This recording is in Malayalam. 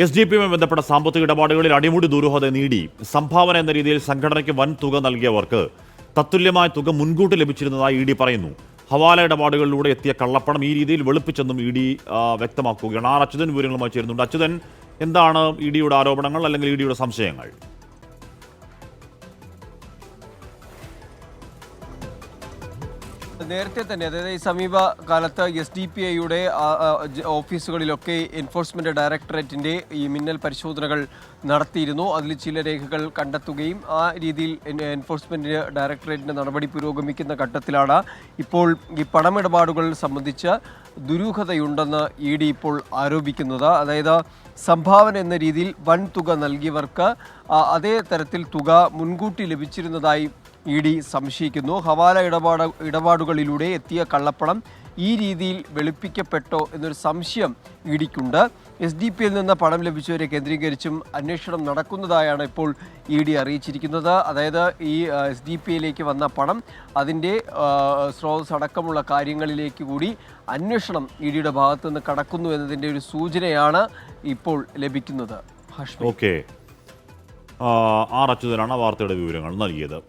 SDPയുമായി ബന്ധപ്പെട്ട സാമ്പത്തിക ഇടപാടുകളിൽ അടിമുടി ദുരൂഹത നേടി സംഭാവന എന്ന രീതിയിൽ സംഘടനയ്ക്ക് വൻ തുക നൽകിയവർക്ക് തത്തുല്യമായ തുക മുൻകൂട്ടി ലഭിച്ചിരുന്നതായി ED പറയുന്നു. ഹവാല ഇടപാടുകളിലൂടെ എത്തിയ കള്ളപ്പണം ഈ രീതിയിൽ വെളുപ്പിച്ചെന്നും ED വ്യക്തമാക്കുകയാണ്. അച്യുതൻ വിവരങ്ങളുമായി ചേരുന്നുണ്ട്. അച്യുതൻ, എന്താണ് EDയുടെ ആരോപണങ്ങൾ അല്ലെങ്കിൽ EDയുടെ സംശയങ്ങൾ? നേരത്തെ തന്നെ, അതായത് ഈ സമീപ കാലത്ത് SDPIയുടെ ഓഫീസുകളിലൊക്കെ എൻഫോഴ്സ്മെന്റ് ഡയറക്ടറേറ്റിന്റെ ഈ മിന്നൽ പരിശോധനകൾ നടത്തിയിരുന്നു. അതിൽ ചില രേഖകൾ കണ്ടെത്തുകയും ആ രീതിയിൽ എൻഫോഴ്സ്മെന്റ് ഡയറക്ടറേറ്റിന്റെ നടപടി പുരോഗമിക്കുന്ന ഘട്ടത്തിലാണ് ഇപ്പോൾ ഈ പണമിടപാടുകൾ സംബന്ധിച്ച് ദുരൂഹതയുണ്ടെന്ന് ED ഇപ്പോൾ ആരോപിക്കുന്നത്. അതായത് സംഭാവന എന്ന രീതിയിൽ വൻ തുക നൽകിയവർക്ക് അതേ തരത്തിൽ തുക മുൻകൂട്ടി ലഭിച്ചിരുന്നതായി ED സംശയിക്കുന്നു. ഹവാല ഇടപാടുകളിലൂടെ എത്തിയ കള്ളപ്പണം ഈ രീതിയിൽ വെളുപ്പിക്കപ്പെട്ടോ എന്നൊരു സംശയം EDക്കുണ്ട്. SDPയിൽ നിന്ന് പണം ലഭിച്ചവരെ കേന്ദ്രീകരിച്ചും അന്വേഷണം നടക്കുന്നതായാണ് ഇപ്പോൾ ED അറിയിച്ചിരിക്കുന്നത്. അതായത് ഈ SDPയിലേക്ക് വന്ന പണം, അതിൻ്റെ സ്രോതസ് അടക്കമുള്ള കാര്യങ്ങളിലേക്ക് കൂടി അന്വേഷണം EDയുടെ ഭാഗത്തു നിന്ന് കടക്കുന്നു എന്നതിൻ്റെ ഒരു സൂചനയാണ് ഇപ്പോൾ ലഭിക്കുന്നത്. ഓക്കെ, അച്യുതനാണ് വാർത്തയുടെ വിവരങ്ങൾ നൽകിയത്.